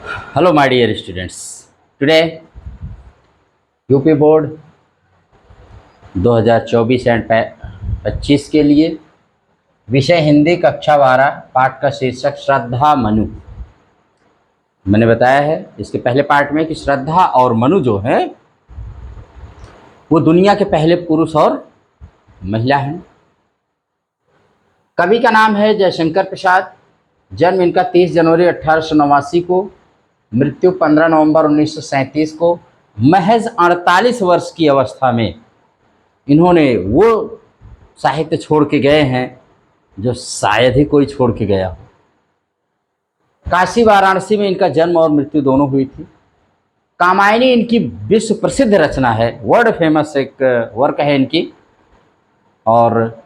Hello, my dear students. Today, UP board 2024 and 25 के लिए विषय हिंदी कक्षा 12 पाठ का शीर्षक श्रद्धा मनु। मैंने बताया है इसके पहले पार्ट में कि श्रद्धा और मनु जो है वो दुनिया के पहले पुरुष और महिला हैं। कवि का नाम है जयशंकर प्रसाद। जन्म इनका 30 जनवरी 1889 को, मृत्यु 15 नवंबर 1937 को। महज 48 वर्ष की अवस्था में इन्होंने वो साहित्य छोड़ के गए हैं जो शायद ही कोई छोड़ के गया हो। काशी वाराणसी में इनका जन्म और मृत्यु दोनों हुई थी। कामायनी इनकी विश्व प्रसिद्ध रचना है, वर्ल्ड फेमस एक वर्क है इनकी। और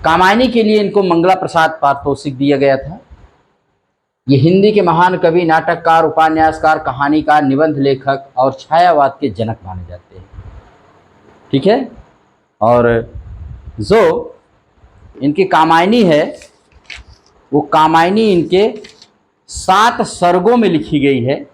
कामायनी के लिए इनको मंगला प्रसाद पारितोषिक दिया गया था। ये हिंदी के महान कवि, नाटककार, उपन्यासकार, कहानीकार, निबंध लेखक और छायावाद के जनक माने जाते हैं। ठीक है। और जो इनकी कामायनी है वो कामायनी इनके 7 सर्गों में लिखी गई है।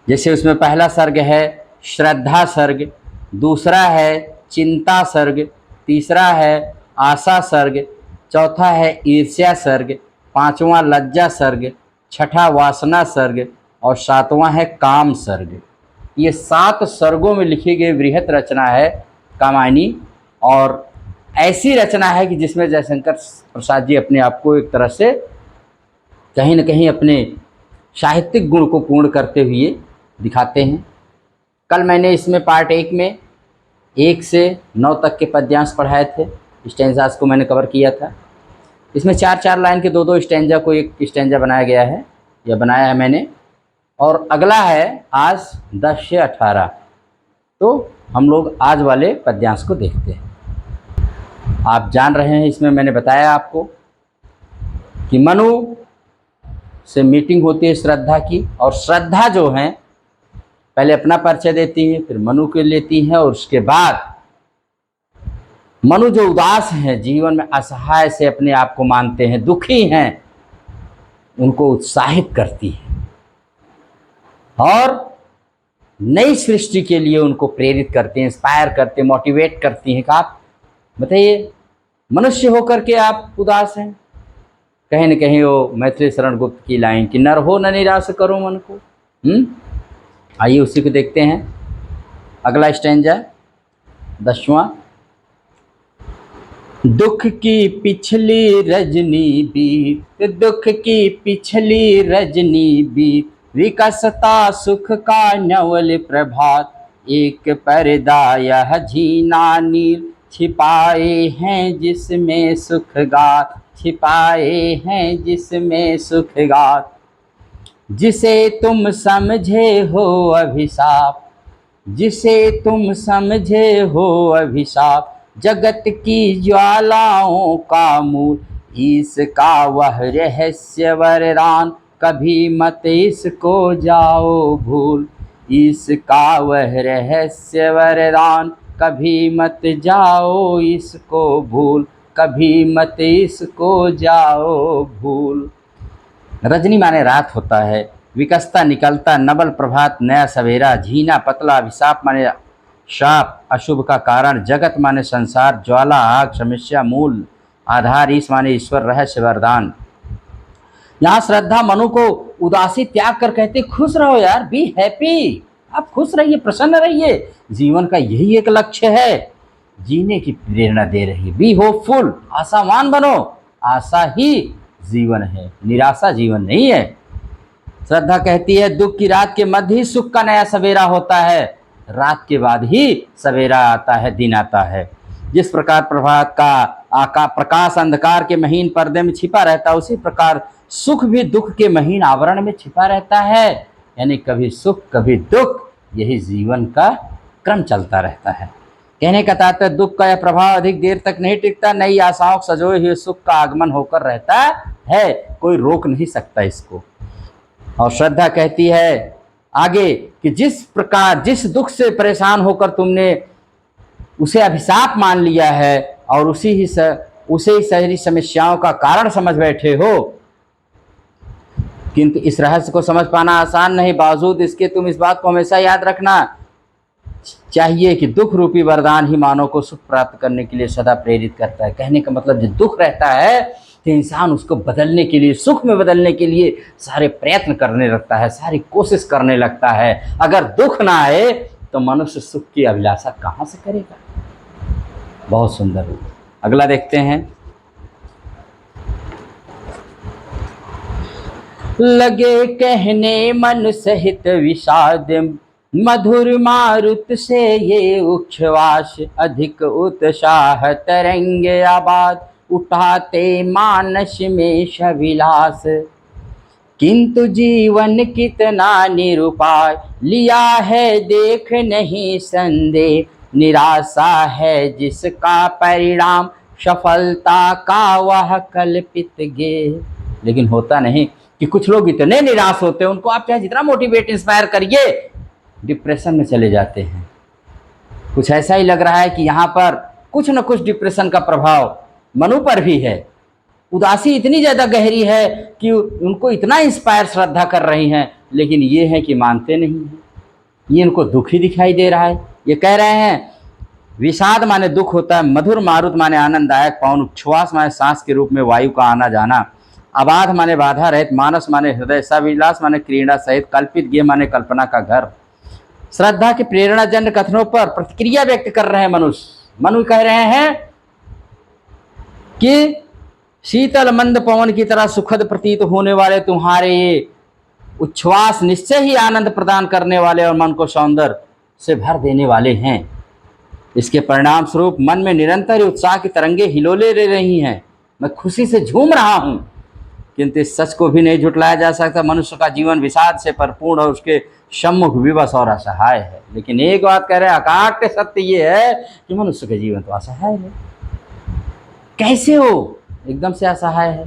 जैसे उसमें पहला सर्ग है श्रद्धा सर्ग, दूसरा है चिंता सर्ग, तीसरा है आशा सर्ग, चौथा है ईर्ष्या सर्ग, पांचवा लज्जा सर्ग, छठा वासना सर्ग और सातवां है काम सर्ग। ये 7 सर्गों में लिखी गई बृहत रचना है कामायनी। और ऐसी रचना है कि जिसमें जयशंकर प्रसाद जी अपने आप को एक तरह से कहीं न कहीं अपने साहित्यिक गुण को पूर्ण करते हुए दिखाते हैं। कल मैंने इसमें पार्ट 1 में 1 से 9 तक के पद्यांश पढ़ाए थे। स्टैंजास को मैंने कवर किया था। इसमें 4-4 लाइन के 2-2 स्टैंजा को एक स्टैंजा बनाया गया है या बनाया है मैंने। और अगला है आज 10 से 18। तो हम लोग आज वाले पद्यांश को देखते हैं। आप जान रहे हैं इसमें मैंने बताया आपको कि मनु से मीटिंग होती है श्रद्धा की। और श्रद्धा जो है पहले अपना परिचय देती है, फिर मनु को लेती है और उसके बाद मनु जो उदास हैं, जीवन में असहाय से अपने आप को मानते हैं, दुखी हैं, उनको उत्साहित करती है और नई सृष्टि के लिए उनको प्रेरित करते हैं, इंस्पायर करते हैं, मोटिवेट करती हैं। कि आप बताइए मनुष्य होकर के आप उदास हैं। कहीं न कहीं वो मैथिली शरण गुप्त की लाइन कि नर हो न निराश करो मन को। आइए उसी को देखते हैं। अगला स्टैंजा 10वां। दुख की पिछली रजनी बीत, दुख की पिछली रजनी बीत, विकसता सुख का नवल प्रभात, एक पर्दा यह झीना नील, छिपाए हैं जिसमें सुख गात, छिपाए हैं जिसमें सुख गात। जिसे तुम समझे हो अभिशाप, जिसे तुम समझे हो अभिशाप, जगत की ज्वालाओं का मूल, इसका वह रहस्य वरदान, कभी मत इसको जाओ भूल, इसका वह रहस्य वरदान, कभी मत जाओ इसको भूल, कभी मत इसको जाओ भूल। रजनी माने रात होता है, विकसता निकलता, नवल प्रभात नया सवेरा, झीना पतला, अभिशाप माने शाप अशुभ का कारण, जगत माने संसार, ज्वाला आग, समस्या मूल आधार, ईश माने ईश्वर, रहस्य वरदान। यहाँ श्रद्धा मनु को उदासी त्याग कर कहते खुश रहो यार, बी हैप्पी, आप खुश रहिए, प्रसन्न रहिए, जीवन का यही एक लक्ष्य है, जीने की प्रेरणा दे रही है। बी होपफुल, आशावान बनो, आशा ही जीवन है, निराशा जीवन नहीं है। श्रद्धा कहती है दुख की रात के मध्य ही सुख का नया सवेरा होता है, रात के बाद ही सवेरा आता है, दिन आता है। जिस प्रकार प्रभात का प्रकाश अंधकार के महीन पर्दे में छिपा रहता है, उसी प्रकार सुख भी दुख के महीन आवरण में छिपा रहता है। यानी कभी सुख कभी दुख, यही जीवन का क्रम चलता रहता है। कहने का तात्पर्य दुख का यह प्रभाव अधिक देर तक नहीं टिकता, नई आशाओं सजोए हुए सुख का आगमन होकर रहता है, कोई रोक नहीं सकता इसको। और श्रद्धा कहती है आगे कि जिस प्रकार जिस दुख से परेशान होकर तुमने उसे अभिशाप मान लिया है और उसे ही सारी समस्याओं का कारण समझ बैठे हो, किंतु इस रहस्य को समझ पाना आसान नहीं, बावजूद इसके तुम इस बात को हमेशा याद रखना चाहिए कि दुख रूपी वरदान ही मानव को सुख प्राप्त करने के लिए सदा प्रेरित करता है। कहने का मतलब जो दुख रहता है तो इंसान उसको बदलने के लिए, सुख में बदलने के लिए सारे प्रयत्न करने लगता है, सारी कोशिश करने लगता है। अगर दुख ना आए तो मनुष्य सुख की अभिलाषा कहाँ से करेगा। बहुत सुंदर। अगला देखते हैं। लगे कहने मन सहित विषाद, मधुर मारुत से ये उच्छ्वास, अधिक उत्साह तरंग आबाद, उठाते मानस में शविलास। किंतु जीवन कितना निरुपाय, लिया है देख नहीं संदेह, निराशा है जिसका परिणाम, सफलता का वह कल्पित गेय। लेकिन होता नहीं कि कुछ लोग इतने निराश होते हैं, उनको आप चाहे जितना मोटिवेट इंस्पायर करिए, डिप्रेशन में चले जाते हैं। कुछ ऐसा ही लग रहा है कि यहाँ पर कुछ न कुछ डिप्रेशन का प्रभाव मनु पर भी है। उदासी इतनी ज़्यादा गहरी है कि उनको इतना इंस्पायर श्रद्धा कर रही हैं, लेकिन ये है कि मानते नहीं हैं। ये इनको दुखी दिखाई दे रहा है। ये कह रहे हैं विषाद माने दुख होता है, मधुर मारुत माने आनंददायक पवन, उच्छ्वास माने सांस के रूप में वायु का आना जाना, अबाध माने बाधा रहित, मानस माने हृदय, सविलास माने क्रीड़ा सहित, कल्पित गेय माने कल्पना का घर। श्रद्धा के प्रेरणाजन्य कथनों पर प्रतिक्रिया व्यक्त कर रहे हैं मनुष्य। मनु कह रहे हैं कि शीतल मंद पवन की तरह सुखद प्रतीत होने वाले तुम्हारे ये उच्छ्वास निश्चय ही आनंद प्रदान करने वाले और मन को सौंदर्य से भर देने वाले हैं। इसके परिणाम स्वरूप मन में निरंतर उत्साह की तरंगे हिलोले ले रही हैं। मैं खुशी से झूम रहा हूँ। किंतु इस सच को भी नहीं झुटलाया जा सकता, मनुष्य का जीवन विषाद से भरपूर्ण और उसके सम्मुख विवश और असहाय है। लेकिन एक बात कह रहे हैं, अकाट्य सत्य ये है कि मनुष्य का जीवन तो असहाय है। कैसे हो? एकदम से असहाय है।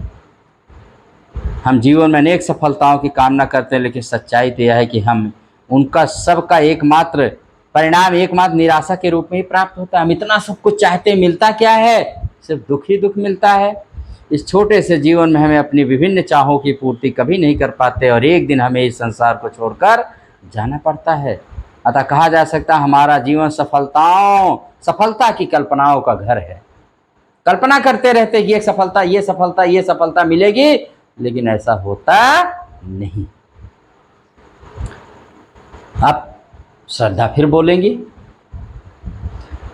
हम जीवन में अनेक सफलताओं की कामना करते हैं, लेकिन सच्चाई तो यह है कि हम उनका सबका एकमात्र परिणाम एकमात्र निराशा के रूप में ही प्राप्त होता है। हम इतना सब कुछ चाहते हैं, मिलता क्या है? सिर्फ दुख ही दुख मिलता है। इस छोटे से जीवन में हमें अपनी विभिन्न चाहों की पूर्ति कभी नहीं कर पाते और एक दिन हमें इस संसार को छोड़कर जाना पड़ता है। अतः कहा जा सकता है हमारा जीवन सफलता की कल्पनाओं का घर है। कल्पना करते रहते कि ये सफलता मिलेगी, लेकिन ऐसा होता नहीं। अब श्रद्धा फिर बोलेंगी।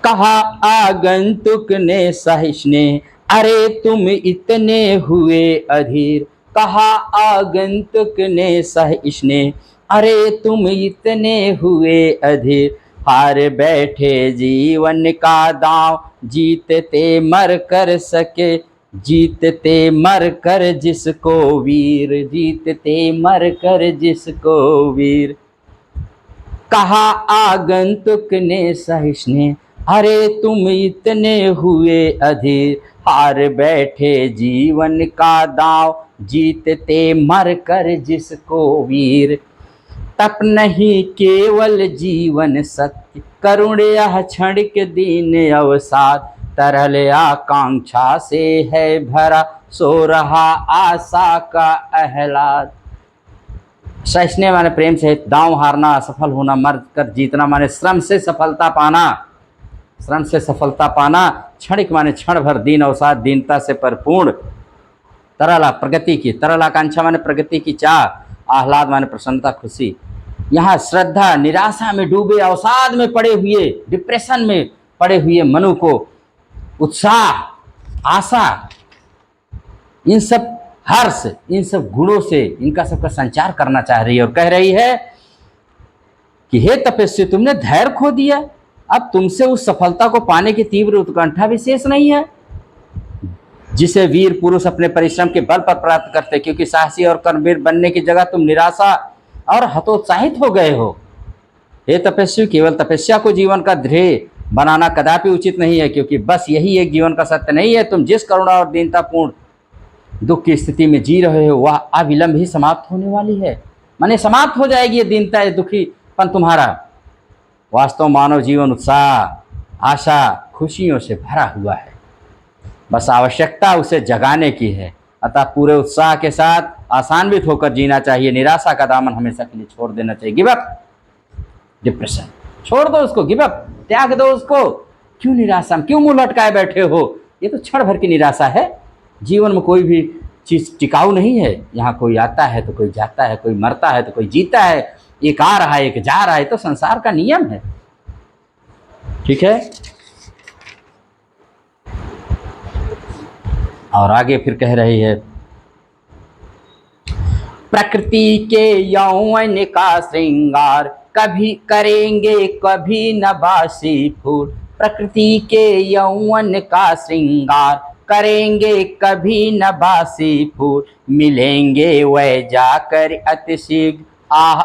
कहा आगंतुक ने सहिष्णे, अरे तुम इतने हुए अधीर। कहा आगंतुक ने सहिष्णे, अरे तुम इतने हुए अधीर। हार बैठे जीवन का दांव, जीतते मर कर सके, जीतते मर कर जिसको वीर, जीतते मर कर जिसको वीर। कहा आगंतुक ने सहिष्णे, अरे तुम इतने हुए अधीर। हार बैठे जीवन का दांव, जीतते मर कर जिसको वीर। तप नहीं केवल जीवन सत्य, करुण यह क्षणिक दीन अवसाद। तरल आकांक्षा से है भरा, सो रहा आशा का आह्लाद। सहिष्णु माने प्रेम से दांव हारना, असफल होना, मर कर जीतना माने श्रम से सफलता पाना। श्रम से सफलता पाना, क्षणिक माने क्षण भर, दीन अवसाद दीनता से परिपूर्ण। तरल प्रगति की, तरल आकांक्षा माने प्रगति की चाह, आह्लाद माने प्रसन्नता खुशी। यहाँ श्रद्धा निराशा में डूबे, अवसाद में पड़े हुए, डिप्रेशन में पड़े हुए मनु को उत्साह, आशा, इन सब हर्ष, इन सब गुणों से इनका सबका संचार करना चाह रही है और कह रही है कि हे तपस्वी, तुमने धैर्य खो दिया। अब तुमसे उस सफलता को पाने की तीव्र उत्कंठा विशेष नहीं है जिसे वीर पुरुष अपने परिश्रम के बल पर प्राप्त करते, क्योंकि साहसी और कर्मवीर बनने की जगह तुम निराशा और हतोत्साहित हो गए हो। हे तपस्वी, केवल तपस्या को जीवन का ध्येय बनाना कदापि उचित नहीं है, क्योंकि बस यही एक जीवन का सत्य नहीं है। तुम जिस करुणा और दीनतापूर्ण दुख की स्थिति में जी रहे हो, वह अविलंब ही समाप्त होने वाली है। माने समाप्त हो जाएगी ये दीनता, ये दुखीपन तुम्हारा। वास्तव मानव जीवन उत्साह, आशा, खुशियों से भरा हुआ है। बस आवश्यकता उसे जगाने की है। अतः पूरे उत्साह के साथ आसान्वित होकर जीना चाहिए। निराशा का दामन हमेशा के लिए छोड़ देना चाहिए। गिव अप डिप्रेशन, छोड़ दो उसको, गिव अप, त्याग दो उसको। क्यों निराशा में क्यों मुंह लटकाए बैठे हो? ये तो क्षण भर की निराशा है। जीवन में कोई भी चीज़ टिकाऊ नहीं है। यहाँ कोई आता है तो कोई जाता है, कोई मरता है तो कोई जीता है, एक आ रहा है एक जा रहा है, तो संसार का नियम है। ठीक है, और आगे फिर कह रही है, प्रकृति के यौवन का श्रृंगार कभी करेंगे कभी न बासी फूल। प्रकृति के यौवन का श्रृंगार करेंगे कभी न बासी फूल। मिलेंगे वह जाकर अतिशीघ्र, आह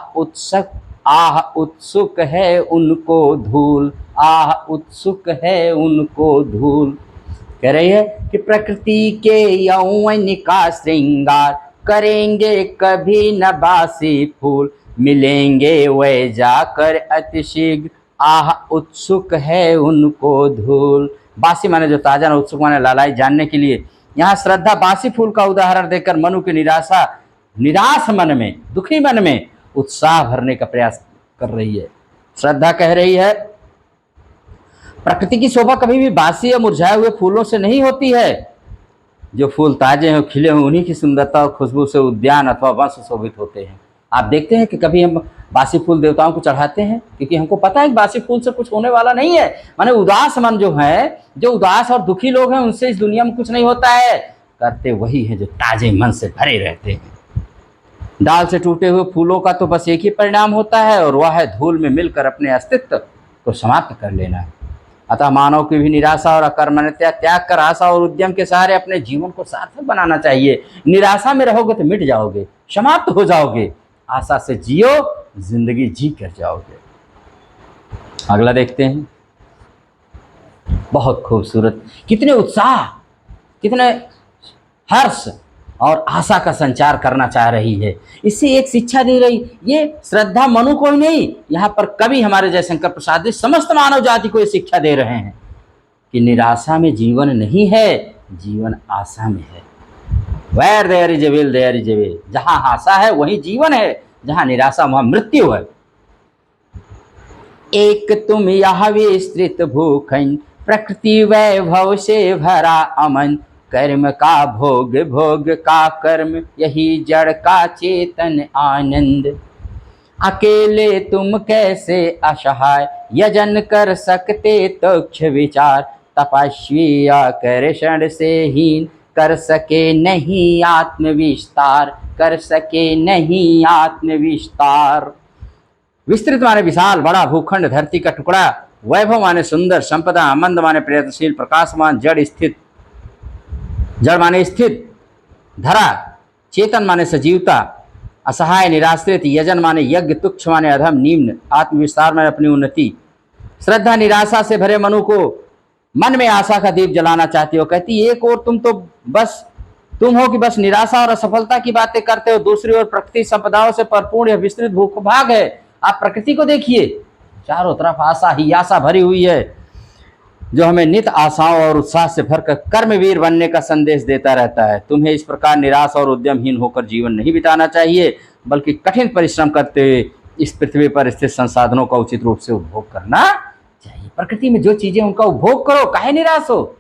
उत्सुक है उनको धूल, आह उत्सुक है उनको धूल। कह रही है कि प्रकृति के यौवन का श्रृंगार करेंगे कभी न बासी फूल। मिलेंगे वह जाकर अतिशीघ्र, आह उत्सुक है उनको धूल। बासी माने जो ताजा न, उत्सुक माने लालाई जानने के लिए। यहाँ श्रद्धा बासी फूल का उदाहरण देकर मनु की निराश मन में, दुखी मन में उत्साह भरने का प्रयास कर रही है। श्रद्धा कह रही है, प्रकृति की शोभा कभी भी बासी या मुरझाए हुए फूलों से नहीं होती है। जो फूल ताजे हैं, खिले हुए, उन्हीं की सुंदरता और खुशबू से उद्यान अथवा वंश शोभित होते हैं। आप देखते हैं कि कभी हम बासी फूल देवताओं को चढ़ाते हैं, क्योंकि हमको पता है कि बासी फूल से कुछ होने वाला नहीं है। माने उदास मन जो है, जो उदास और दुखी लोग हैं, उनसे इस दुनिया में कुछ नहीं होता है। करते वही है जो ताजे मन से भरे रहते हैं। डाल से टूटे हुए फूलों का तो बस एक ही परिणाम होता है, और वह है धूल में मिलकर अपने अस्तित्व को समाप्त कर लेना। अतः मानव की भी निराशा और अकर्मण्यता त्याग कर आशा और उद्यम के सहारे अपने जीवन को सार्थक बनाना चाहिए। निराशा में रहोगे तो मिट जाओगे, समाप्त हो जाओगे। आशा से जियो, जिंदगी जी कर जाओगे। अगला देखते हैं। बहुत खूबसूरत, कितने उत्साह, कितने हर्ष और आशा का संचार करना चाह रही है। इससे एक शिक्षा दे रही, ये श्रद्धा मनु को ही नहीं, यहाँ पर कवि हमारे जयशंकर प्रसाद जी समस्त मानव जाति को ये शिक्षा दे रहे हैं कि निराशा में जीवन नहीं है, जीवन आशा में है। Where there is a will, there is a way। जहाँ आशा है वहीं जीवन है, जहाँ निराशा वहाँ मृत्यु है। एक तुम यह विस्तृत भूखंड, प्रकृति वैभव से भरा अमन। कर्म का भोग, भोग का कर्म, यही जड़ का चेतन आनंद। अकेले तुम कैसे असहाय, यजन कर सकते तुच्छ विचार। तपस्वी आकर्षण से हीन, कर सके नहीं आत्मविस्तार, कर सके नहीं आत्मविस्तार। विस्तृत माने विशाल, बड़ा भूखंड, धरती का टुकड़ा। वैभव माने सुंदर, संपदा। आनंद माने प्रयत्नशील, प्रकाशमान, जड़ माने स्थित, धरा। चेतन माने सजीवता। असहाय निराश्रित। यजन माने यज्ञ। तुच्छ माने अधम, निम्न। आत्मविस्तार माने अपनी उन्नति। श्रद्धा निराशा से भरे मनु को मन में आशा का दीप जलाना चाहती हो। कहती एक ओर तुम हो कि बस निराशा और असफलता की बातें करते हो, दूसरी ओर प्रकृति संपदाओं से भरपूर यह विस्तृत भूभाग है। आप प्रकृति को देखिए, चारों तरफ आशा ही आशा भरी हुई है, जो हमें नित आशाओं और उत्साह से भरकर कर्मवीर बनने का संदेश देता रहता है। तुम्हें इस प्रकार निराश और उद्यमहीन होकर जीवन नहीं बिताना चाहिए, बल्कि कठिन परिश्रम करते हुए इस पृथ्वी पर स्थित संसाधनों का उचित रूप से उपभोग करना चाहिए। प्रकृति में जो चीजें उनका उपभोग करो, काहे निराश हो।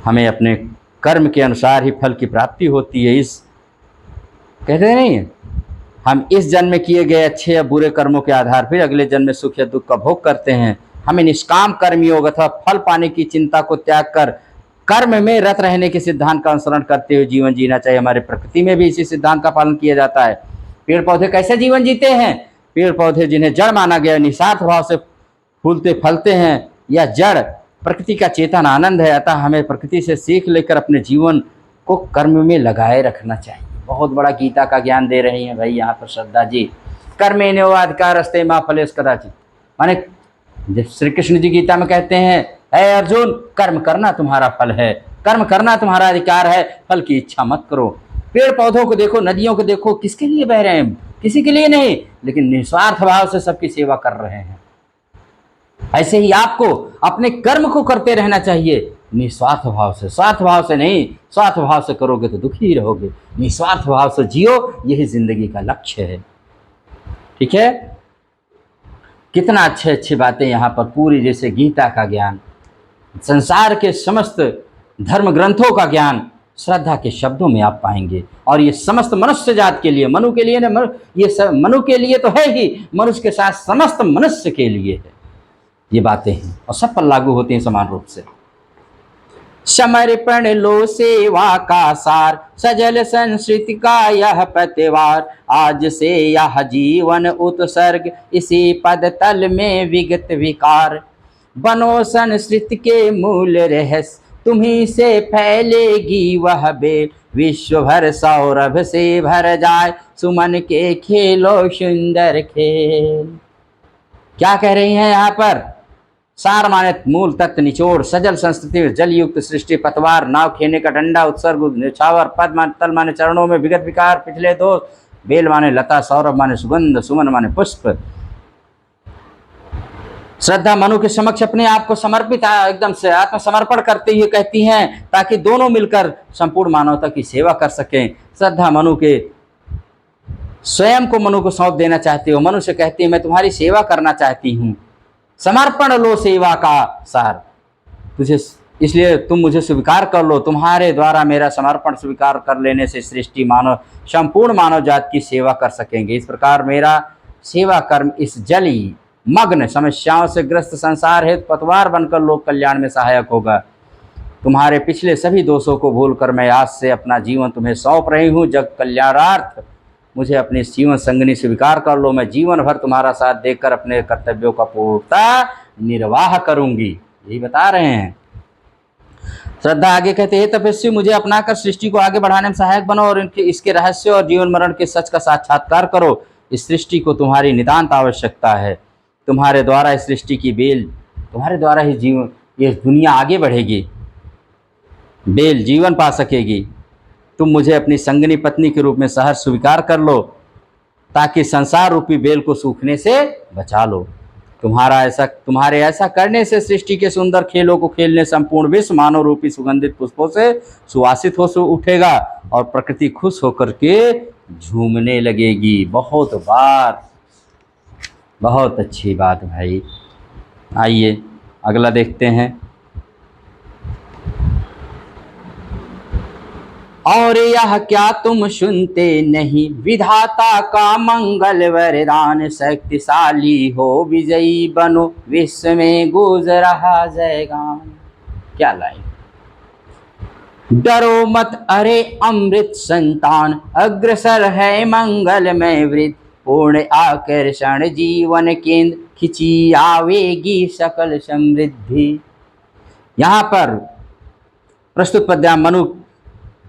हमें अपने कर्म के अनुसार ही फल की प्राप्ति होती है। इस कहते नहीं है, हम इस जन्म में किए गए अच्छे या बुरे कर्मों के आधार पर अगले जन्म में सुख या दुख का भोग करते हैं। हमें निष्काम कर्मयोग अथवा फल पाने की चिंता को त्याग कर कर्म में रत रहने के सिद्धांत का अनुसरण करते हुए जीवन जीना चाहिए। हमारे प्रकृति में भी इसी सिद्धांत का पालन किया जाता है। पेड़ पौधे कैसे जीवन जीते हैं? पेड़ पौधे जिन्हें जड़ माना गया, निस्वार्थ भाव से फूलते फलते हैं। यह जड़ प्रकृति का चेतन आनंद है। अतः हमें प्रकृति से सीख लेकर अपने जीवन को कर्म में लगाए रखना चाहिए। बहुत बड़ा गीता का ज्ञान दे रही हैं भाई यहाँ पर श्रद्धा जी। कर्मेणैवाधिकारस्ते मा फलेषु कदाचित्। माने जब श्री कृष्ण जी गीता में कहते हैं, हे अर्जुन, कर्म करना तुम्हारा फल है, कर्म करना तुम्हारा अधिकार है, फल की इच्छा मत करो। पेड़ पौधों को देखो, नदियों को देखो, किसके लिए बह रहे हैं? किसी के लिए नहीं, लेकिन निस्वार्थ भाव से सबकी सेवा कर रहे हैं। ऐसे ही आपको अपने कर्म को करते रहना चाहिए। निस्वार्थ भाव से, स्वार्थ भाव से नहीं। स्वार्थ भाव से करोगे तो दुखी ही रहोगे, निस्वार्थ भाव से जियो, यही जिंदगी का लक्ष्य है। ठीक है, कितना अच्छे अच्छी बातें यहाँ पर पूरी, जैसे गीता का ज्ञान, संसार के समस्त धर्म ग्रंथों का ज्ञान श्रद्धा के शब्दों में आप पाएंगे। और ये समस्त मनुष्य जात के लिए, मनु के लिए न, ये मनु के लिए तो है ही, मनुष्य के साथ समस्त मनुष्य के लिए है ये बातें हैं, और सब पर लागू होती हैं समान रूप से। समर्पण लो सेवा का सार, सजल संस्कृति का यह पतवार, आज से यह जीवन उत्सर्ग, इसी पद तल में विगत विकार। बनो संस्कृति के मूल रहस्य, तुम्ही से फैलेगी वह बेल, विश्व भर सौरभ से भर जाए, सुमन के खेलो सुंदर खेल। क्या कह रही हैं यहाँ पर? सार माने मूल तत्व, निचोड़, सजल संस्कृति, जल युक्त सृष्टि, पतवार, नाव खेने का डंडा, उत्सर्ग निछावर, पद माने तल माने चरणों में, विगत विकार पिछले दो, बेल माने लता, सौरभ माने सुगंध, सुमन माने पुष्प। श्रद्धा मनु के समक्ष अपने आप को समर्पित एकदम से आत्मसमर्पण करते हुए कहती हैं, ताकि दोनों मिलकर संपूर्ण मानवता की सेवा कर सकें। श्रद्धा मनु के स्वयं को मनु को सौंप देना चाहती हो। मनु से कहती है, मैं तुम्हारी सेवा करना चाहती हूँ। समर्पण लो सेवा का सार, तुझे इसलिए तुम मुझे स्वीकार कर लो, तुम्हारे द्वारा मेरा समर्पण स्वीकार कर लेने से सृष्टि मानव, संपूर्ण मानव जात की सेवा कर सकेंगे। इस प्रकार मेरा सेवा कर्म इस जली मग्न समस्याओं से ग्रस्त संसार हेतु पतवार बनकर लोक कल्याण में सहायक होगा। तुम्हारे पिछले सभी दोषों को भूलकर मैं आज से अपना जीवन तुम्हें सौंप रही हूँ। जग कल्याणार्थ मुझे अपने जीवन संगनी स्वीकार कर लो। मैं जीवन भर तुम्हारा साथ देकर अपने कर्तव्यों का पूर्णतः निर्वाह करूंगी। यही बता रहे हैं। श्रद्धा आगे कहते हैं, तपस्वी मुझे अपनाकर सृष्टि को आगे बढ़ाने में सहायक बनो और इसके रहस्य और जीवन मरण के सच का साक्षात्कार करो। इस सृष्टि को तुम्हारी नितांत आवश्यकता है। तुम्हारे द्वारा इस सृष्टि की बेल, तुम्हारे द्वारा ही जीवन, ये दुनिया आगे बढ़ेगी, बेल जीवन पा सकेगी। तुम मुझे अपनी संगनी पत्नी के रूप में सहर्ष स्वीकार कर लो, ताकि संसार रूपी बेल को सूखने से बचा लो। तुम्हारे ऐसा करने से सृष्टि के सुंदर खेलों को खेलने संपूर्ण विश्व मानव रूपी सुगंधित पुष्पों से सुवासित हो उठेगा और प्रकृति खुश होकर के झूमने लगेगी। बहुत अच्छी बात भाई। आइए अगला देखते हैं। और यह क्या तुम सुनते नहीं, विधाता का मंगल वरदान, शक्तिशाली हो विजयी बनो, विश्व में गूंज रहा जयगान। क्या लाइन, डरो मत अरे अमृत संतान, अग्रसर है मंगलमय वृत्त, पूर्ण आकर्षण जीवन केंद्र, खिंची आवेगी सकल समृद्धि। यहाँ पर प्रस्तुत पद्य मनु,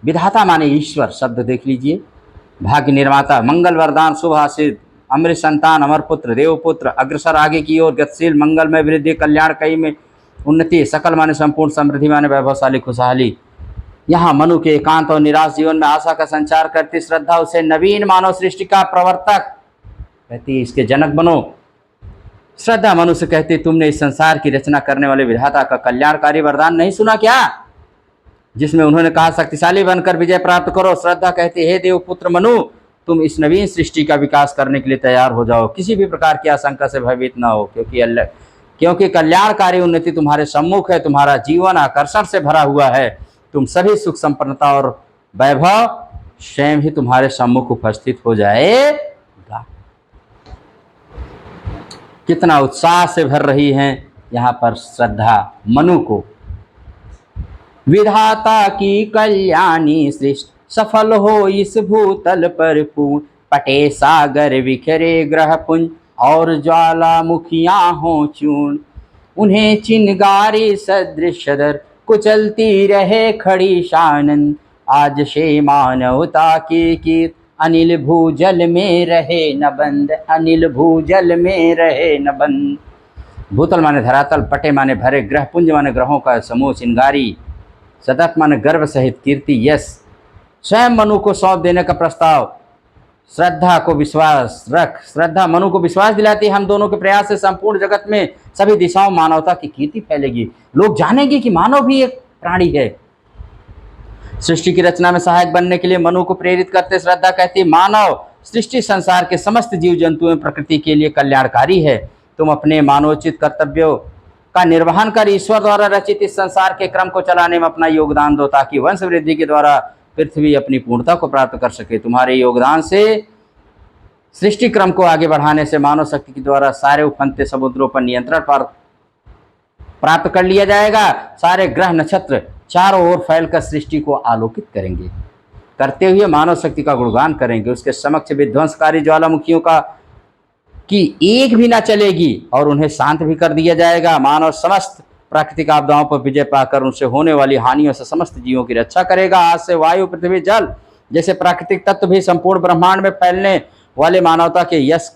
विधाता माने ईश्वर शब्द देख लीजिए, भाग्य निर्माता, मंगल वरदान, शुभ आशीष, अमृत संतान, अमर पुत्र, देवपुत्र, अग्रसर आगे की ओर, गतिशील, मंगलमय वृद्धि, कल्याण कई में उन्नति, सकल माने संपूर्ण, समृद्धि माने वैभवशाली, खुशहाली। यहाँ मनु के एकांत और निराश जीवन में आशा का संचार करती श्रद्धा उसे नवीन मानव सृष्टि का प्रवर्तक कहती, इसके जनक बनो। श्रद्धा मनु से कहती, तुमने इस संसार की रचना करने वाले विधाता का कल्याणकारी वरदान नहीं सुना क्या, जिसमें उन्होंने कहा शक्तिशाली बनकर विजय प्राप्त करो। श्रद्धा कहती, हे देवपुत्र मनु, तुम इस नवीन सृष्टि का विकास करने के लिए तैयार हो जाओ। किसी भी प्रकार की आशंका से भयभीत न हो, क्योंकि कल्याणकारी उन्नति तुम्हारे सम्मुख है। तुम्हारा जीवन आकर्षण से भरा हुआ है। तुम सभी सुख संपन्नता और वैभव स्वयं ही तुम्हारे सम्मुख उपस्थित हो जाएगा। कितना उत्साह से भर रही हैं यहाँ पर श्रद्धा मनु को। विधाता की कल्याणी सृष्टि सफल हो इस भूतल पर पूर्ण, पटे सागर बिखरे ग्रह पुंज और ज्वालामुखियां हो चूर्ण, उन्हें चिनगारी सदृश दर कुचलती रहे खड़ी शानन, आज से मानवता की कीर्ति अनिल भूजल में रहे न बंद, अनिल भूजल में रहे न बंद। भूतल माने धरातल, पटे माने भरे, ग्रह पुंज माने ग्रहों का समूह, चिनगारी सतत माने गर्भ सहित कीर्ति, यश। स्वयं मनु को सौंप देने का प्रस्ताव। श्रद्धा को विश्वास रख, श्रद्धा मनु को विश्वास दिलाती, हम दोनों के प्रयास से संपूर्ण जगत में सभी दिशाओं मानवता की कीर्ति फैलेगी। लोग जानेंगे कि मानव भी एक प्राणी है। सृष्टि की रचना में सहायक बनने के लिए मनु को प्रेरित करते श्रद्धा कहती है, मानव सृष्टि संसार के समस्त जीव जंतु एवं प्रकृति के लिए कल्याणकारी है। तुम अपने मानवोचित कर्तव्यों का निर्वहन कर ईश्वर द्वारा रचित इस संसार के क्रम को चलाने में अपना योगदान दो, ताकि वंश वृद्धि के द्वारा पृथ्वी अपनी पूर्णता को प्राप्त कर सके। तुम्हारे योगदान से सृष्टि क्रम को आगे बढ़ाने से मानव शक्ति के द्वारा सारे उफनते समुद्रों पर नियंत्रण प्राप्त कर लिया जाएगा। सारे ग्रह नक्षत्र चारों ओर फैलकर सृष्टि को आलोकित करेंगे, करते हुए मानव शक्ति का गुणगान करेंगे। उसके समक्ष विध्वंसकारी ज्वालामुखियों की एक भी ना चलेगी और उन्हें शांत भी कर दिया जाएगा। मानव समस्त प्राकृतिक आपदाओं पर विजय पाकर उनसे होने वाली हानियों से समस्त जीवों की रक्षा करेगा। आज से वायु, पृथ्वी, जल जैसे प्राकृतिक तत्व भी संपूर्ण ब्रह्मांड में फैलने वाले मानवता के यश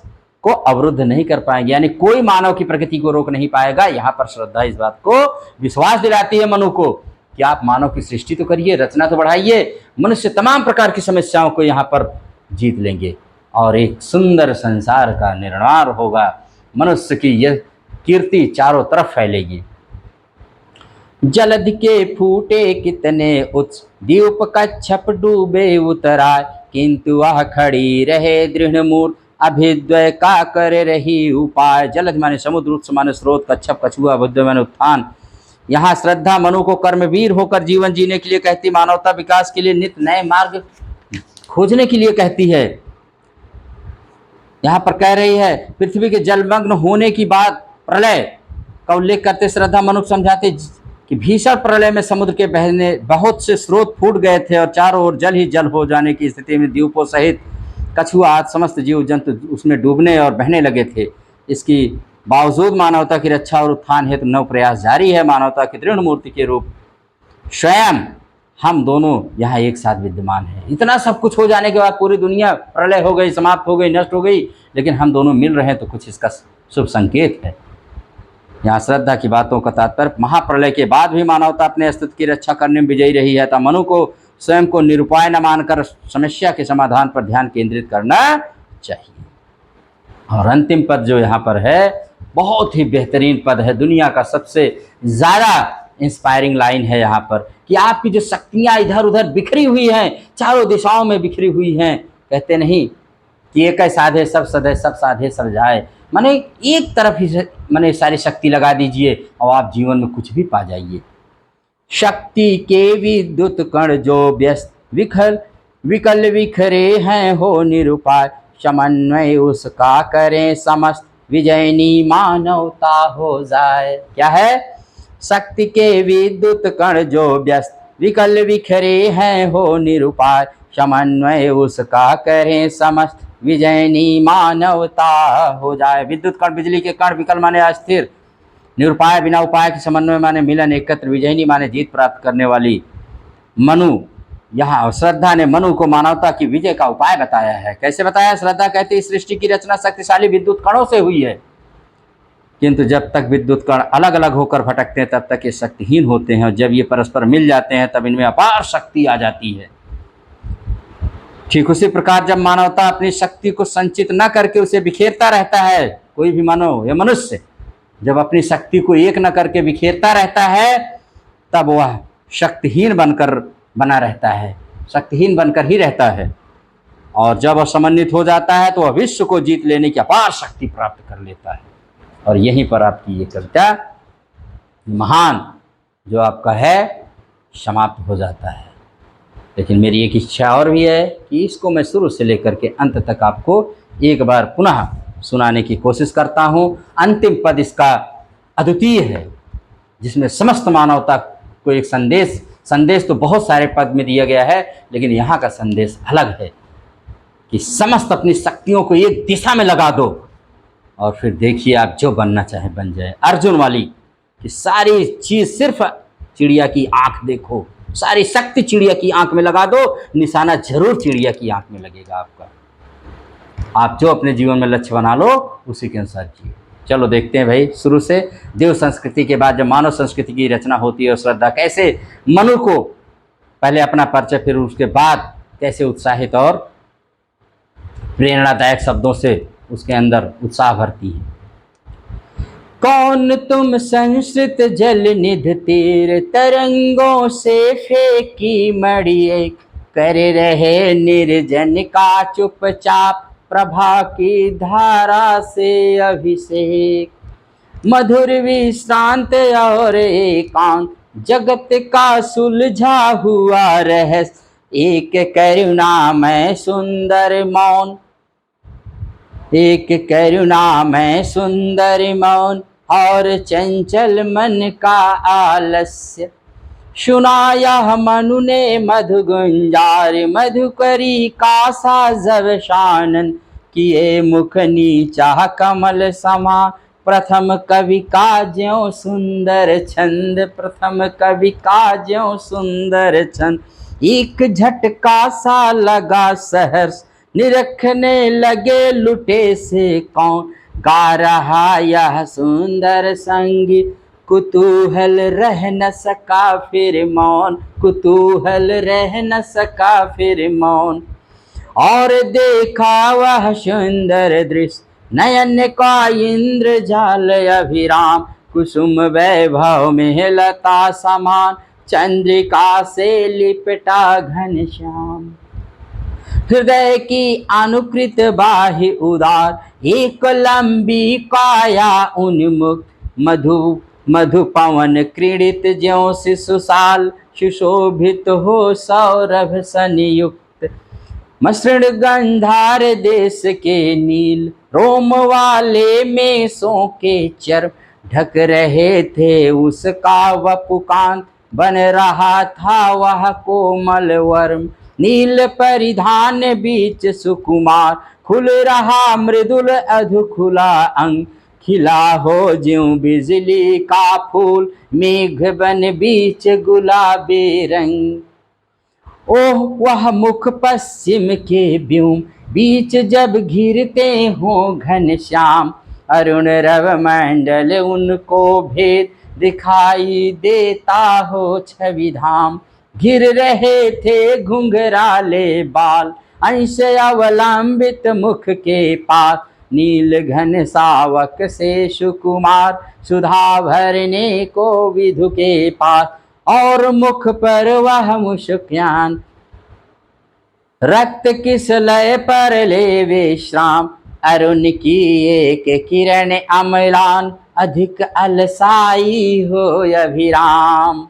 को अवरुद्ध नहीं कर पाएंगे, यानी कोई मानव की प्रगति को रोक नहीं पाएगा। यहाँ पर श्रद्धा इस बात को विश्वास दिलाती है मनु को कि आप मानव की सृष्टि तो करिए, रचना तो बढ़ाइए, मनुष्य तमाम प्रकार की समस्याओं को यहाँ पर जीत लेंगे और एक सुंदर संसार का निर्माण होगा। मनुष्य की यह कीर्ति चारों तरफ फैलेगी। जलधि के फूटे कितने उत्स, द्वीप कच्छप डूबे उतराय, किंतु वह खड़ी रहे दृढ़ मूर्त, अभिद्वय का कर रही उपाय। जलधि माने समुद्र, उत्स माने स्रोत, कच्छप कछुआ, अभिद्वय माने उत्थान। यहाँ श्रद्धा मनु को कर्मवीर होकर जीवन जीने के लिए कहती, मानवता विकास के लिए नित्य नए मार्ग खोजने के लिए कहती है। यहाँ पर कह रही है, पृथ्वी के जलमग्न होने की बात प्रलय का उल्लेख करते श्रद्धा मनु को समझाते कि भीषण प्रलय में समुद्र के बहने बहुत से स्रोत फूट गए थे और चारों ओर जल ही जल हो जाने की स्थिति में द्वीपों सहित कछुआ आदि समस्त जीव जंतु उसमें डूबने और बहने लगे थे। इसकी बावजूद मानवता की रक्षा और उत्थान हेतु नव प्रयास जारी है। मानवता की दृढ़ मूर्ति के रूप स्वयं हम दोनों यहाँ एक साथ विद्यमान हैं। इतना सब कुछ हो जाने के बाद पूरी दुनिया प्रलय हो गई, समाप्त हो गई, नष्ट हो गई, लेकिन हम दोनों मिल रहे हैं तो कुछ इसका शुभ संकेत है। यहाँ श्रद्धा की बातों का तात्पर्य, महाप्रलय के बाद भी मानवता अपने अस्तित्व की रक्षा करने में विजयी रही है, तब मनु को स्वयं को निरुपाय न मानकर समस्या के समाधान पर ध्यान केंद्रित करना चाहिए। और अंतिम पद जो यहाँ पर है बहुत ही बेहतरीन पद है, दुनिया का सबसे ज़्यादा इंस्पायरिंग लाइन है यहाँ पर कि आपकी जो शक्तियाँ इधर उधर बिखरी हुई हैं, चारों दिशाओं में बिखरी हुई हैं, कहते नहीं कि एक साधे सब सधे, सब साधे सब जाए, माने एक तरफ ही माने सारी शक्ति लगा दीजिए और आप जीवन में कुछ भी पा जाइए। शक्ति के विद्युत कण जो व्यस्त विकल विखरे हैं हो निरुपाय, समन्वय उसका करें समस्त, विजयनी मानवता हो जाए। क्या है? शक्ति के विद्युत कण जो व्यस्त विकल विखरे हैं हो निरुपाय, समन्वय उसका करें समस्त, विजयनी मानवता हो जाए। विद्युत कण बिजली के कण, विकल माने अस्थिर, निरुपाय बिना उपाय के, समन्वय माने मिलन एकत्र, विजयनी माने जीत प्राप्त करने वाली। मनु यहाँ श्रद्धा ने मनु को मानवता की विजय का उपाय बताया है। कैसे बताया? श्रद्धा कहती है सृष्टि की रचना शक्तिशाली विद्युत कणों से हुई है, किंतु जब तक विद्युत कण अलग अलग होकर भटकते हैं तब तक ये शक्तिहीन होते हैं, और जब ये परस्पर मिल जाते हैं तब इनमें अपार शक्ति आ जाती है। ठीक उसी प्रकार जब मानवता अपनी शक्ति को संचित न करके उसे बिखेरता रहता है, कोई भी मानव या मनुष्य जब अपनी शक्ति को एक न करके बिखेरता रहता है तब वह शक्तिहीन बनकर बना रहता है, शक्तिहीन बनकर ही रहता है। और जब वह समन्वित हो जाता है तो वह विश्व को जीत लेने की अपार शक्ति प्राप्त कर लेता है। और यहीं पर आपकी ये कविता महान जो आपका है समाप्त हो जाता है। लेकिन मेरी एक इच्छा और भी है कि इसको मैं शुरू से लेकर के अंत तक आपको एक बार पुनः सुनाने की कोशिश करता हूँ। अंतिम पद इसका अद्वितीय है, जिसमें समस्त मानवता को एक संदेश तो बहुत सारे पद में दिया गया है, लेकिन यहाँ का संदेश अलग है कि समस्त अपनी शक्तियों को एक दिशा में लगा दो और फिर देखिए आप जो बनना चाहे बन जाए। अर्जुन वाली कि सारी चीज़ सिर्फ चिड़िया की आंख देखो, सारी शक्ति चिड़िया की आंख में लगा दो, निशाना जरूर चिड़िया की आंख में लगेगा आपका। आप जो अपने जीवन में लक्ष्य बना लो उसी के अनुसार जियो। चलो देखते हैं भाई, शुरू से देव संस्कृति के बाद जब मानव संस्कृति की रचना होती है और श्रद्धा कैसे मनु को पहले अपना परिचय, फिर उसके बाद कैसे उत्साहित और प्रेरणादायक शब्दों से उसके अंदर उत्साह भरती है। कौन तुम संस्कृत जल निध तीर तरंगों से फेंकी मणि एक कर रहे निर्जन का चुपचाप प्रभा की धारा से अभिषेक। मधुर विश्रांत और एकांत जगत का सुलझा हुआ रहस्य एक करुणामय सुंदर मौन, एक करुणामय सुंदर मौन और चंचल मन का आलस्य। सुनाया मनु ने मधु गुंजार मधुकरी का सा जब शानन किए मुख नीचा कमल समा प्रथम कवि का ज्यों सुंदर छंद, प्रथम कवि का ज्यों सुंदर छंद। एक झटका सा लगा सहर्ष निरखने लगे लुटे से कौन गा रहा यह सुंदर संगीत। कुतूहल रह न सका फिर मौन, कुतूहल रह न सका फिर मौन। और देखा वह सुंदर दृश्य नयन का इंद्रजाल अभिराम कुसुम वैभव में लता समान चंद्रिका से लिपटा घनश्याम। हृदय की अनुकृत बाहि उदार एक लंबी काया उन्मुक्त मधु मधु पवन क्रीड़ित ज्यों शिशुशाल सुशोभित हो सौरभ संयुक्त। मसृण गंधार देश के नील रोम वाले मेषों के चर्म ढक रहे थे उसका वपुकांत बन रहा था वह कोमल वर्म। नील परिधान बीच सुकुमार खुल रहा मृदुल अधु खुला अंग खिला हो ज्यों बिजली का फूल मेघ बन बीच गुलाबी रंग। ओह वह मुख पश्चिम के व्योम बीच जब घिरते हो घनश्याम अरुण रव मंडल उनको भेद दिखाई देता हो छवि धाम। घिर रहे थे घुंघराले बाल अंश अवलंबित मुख के पास नील घन सावक से सुकुमार सुधा भरने को विधु के पास। और मुख पर वह मुस्कान रक्त किस लय पर ले विश्राम अरुण की एक किरण अम्लान अधिक अलसाई हो अभिराम।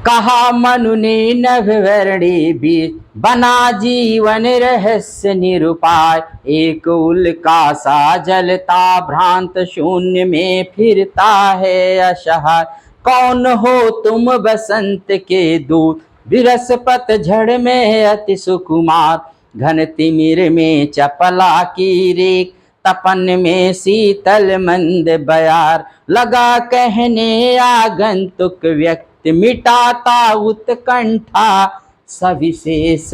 कहा मनु ने नभवर्णी बीच बना जीवन रहस्य निरुपाय एक उल्का सा जलता भ्रांत शून्य में फिरता है असहाय। कौन हो तुम बसंत के दूत विरस पतझड़ में अति सुकुमार घन तिमिर में चपला की रेख तपन में शीतल मंद बयार लगा कहने आगंतुक व्यक्ति मिटाता उत्कंठा सविशेष।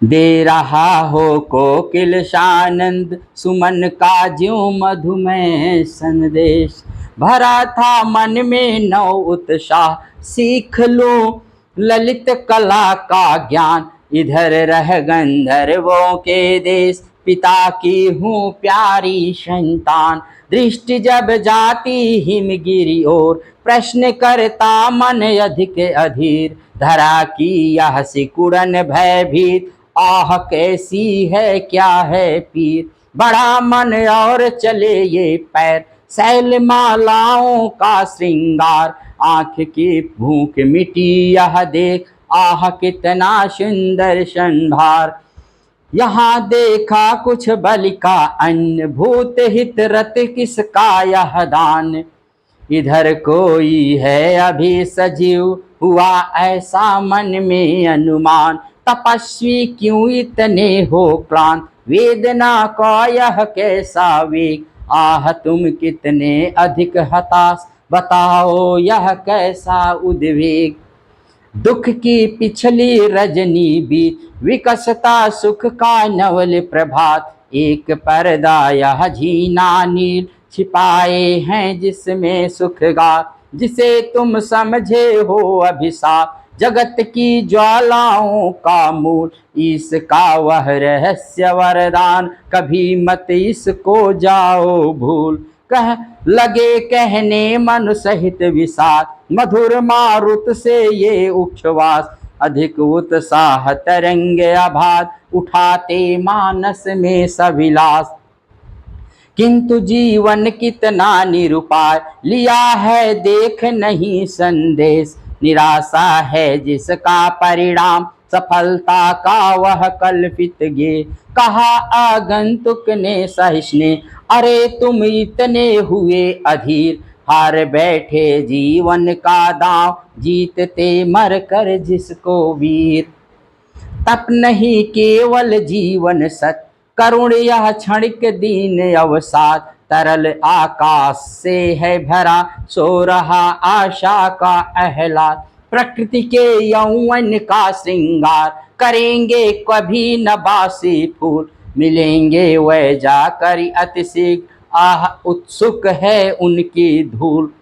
दे रहा हो कोकिल सानंद सुमन का ज्यों मधुमय संदेश। भरा था मन में नौ उत्साह सीख लूं ललित कला का ज्ञान इधर रह गंधर्वों के देश पिता की हूँ प्यारी संतान। दृष्टि जब जाती हिमगिरी और प्रश्न करता मन अधिक अधीर धरा की यह सिकुड़न भयभीत आह कैसी है क्या है पीर। बड़ा मन और चले ये पैर शैल मालाओं का श्रृंगार आँख की भूख मिटी यह देख आह कितना सुंदर संभार। यहाँ देखा कुछ बलि का अन्न भूत हित रत किसका यह दान। इधर कोई है अभी सजीव हुआ ऐसा मन में अनुमान। तपस्वी क्यों इतने हो क्लांत वेदना का यह कैसा वेग। आह तुम कितने अधिक हताश बताओ यह कैसा उद्वेग। दुख की पिछली रजनी बीच विकसता सुख का नवल प्रभात एक पर्दा यह झीना नील छिपाए हैं जिसमें सुख गा जिसे तुम समझे हो अभिशाप। जगत की ज्वालाओं का मूल, इसका वह रहस्य वरदान, कभी मत इसको जाओ भूल। कह लगे कहने मन सहित विषाद, मधुर मारुत से ये उच्छ्वास, अधिक उत्साह तरंग आभात, उठाते मानस में सविलास। किंतु जीवन कितना निरुपाय, लिया है देख नहीं संदेश, निराशा है जिसका परिणाम, सफलता का वह कल्पित गे। कहा आगंतुक ने सहिष्णे, अरे तुम इतने हुए अधीर, हार बैठे जीवन का दांव, जीतते मर कर जिसको वीर। तप नहीं केवल जीवन सत, करुण यह क्षणिक दीन अवसाद, तरल आकाश से है भरा, सो रहा आशा का आह्लाद। प्रकृति के यौवन का श्रृंगार, करेंगे कभी न बासी फूल, मिलेंगे वह जाकर अति शीघ्र, आह उत्सुक है उनकी धूल।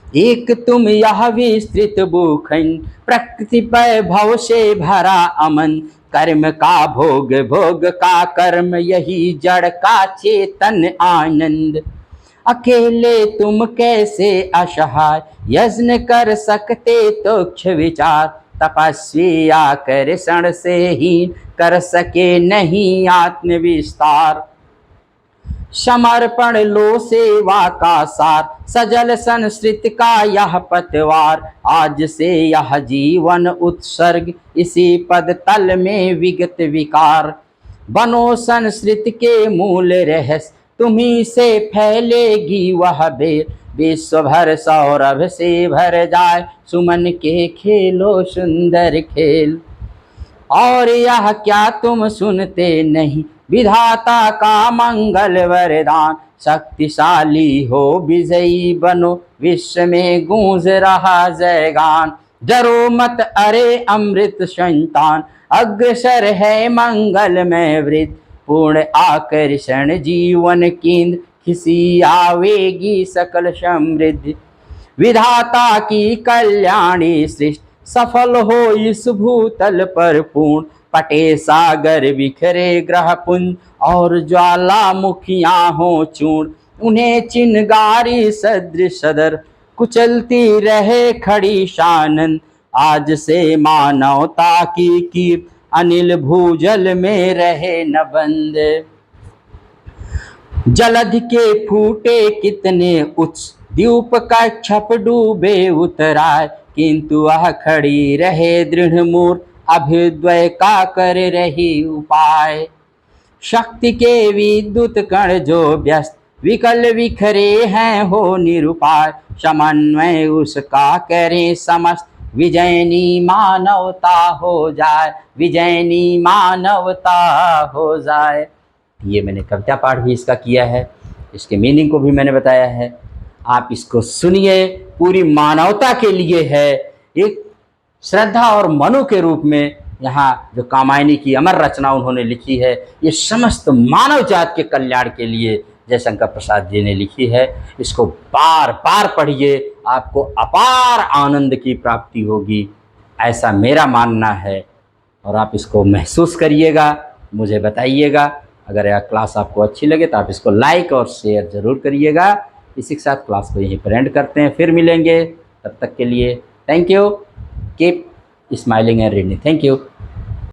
एक तुम यह विस्तृत भूखंड, प्रकृति वैभव से भरा अमन, कर्म का भोग भोग का कर्म, यही जड़ का चेतन आनंद। अकेले तुम कैसे असहाय, यज्ञ कर सकते तुक्ष विचार, तपस्वी आकर्षण से हीन, कर सके नहीं आत्म विस्तार। समर्पण लो सेवा का सार, सजल संस्कृत का यह पतवार, आज से यह जीवन उत्सर्ग, इसी पद तल में विगत विकार। बनो संस्कृत के मूल रहस्य, तुम्ही से फैलेगी वह बेर, विश्व भर सौरभ से भर जाए, सुमन के खेलो सुंदर खेल। और यह क्या तुम सुनते नहीं, विधाता का मंगल वरदान, शक्तिशाली हो विजयी बनो, विश्व में गूंज रहा जयगान। डरो मत अरे अमृत संतान, अग्रसर है मंगल में वृत्त, पूर्ण आकर्षण जीवन केंद्र, खिसी आवेगी सकल समृद्धि। विधाता की कल्याणी सृष्टि, सफल हो इस भूतल पर पूर्ण, पटे सागर बिखरे ग्रह पुंज, और ज्वालामुखियां हो चूर्ण, उन्हें चिनगारी सदृश सदर, कुचलती रहे खड़ी शानन। आज से मानवता की कीर्ति, अनिल भूजल में रहे न बंद। जलधि के फूटे कितने उच्च, द्वीप का छप डूबे उतराय, किंतु वह खड़ी रहे दृढ़ मूर्त, अभ्युदय का कर रही उपाय। शक्ति के विद्युत कण जो व्यस्त, विकल विखरे हैं हो निरुपाय, समन्वय उसका करें समस्त, विजयनी मानवता हो जाए, विजयनी मानवता हो जाए। ये मैंने कविता पाठ भी इसका किया है, इसके मीनिंग को भी मैंने बताया है। आप इसको सुनिए, पूरी मानवता के लिए है, एक श्रद्धा और मनु के रूप में यहाँ जो कामायनी की अमर रचना उन्होंने लिखी है, ये समस्त मानव जात के कल्याण के लिए जयशंकर प्रसाद जी ने लिखी है। इसको बार बार पढ़िए, आपको अपार आनंद की प्राप्ति होगी, ऐसा मेरा मानना है। और आप इसको महसूस करिएगा, मुझे बताइएगा। अगर यह क्लास आपको अच्छी लगे तो आप इसको लाइक और शेयर ज़रूर करिएगा। इसी के साथ क्लास को यहीं पर एंड करते हैं, फिर मिलेंगे, तब तक के लिए thank you, keep smiling and reading. Thank you.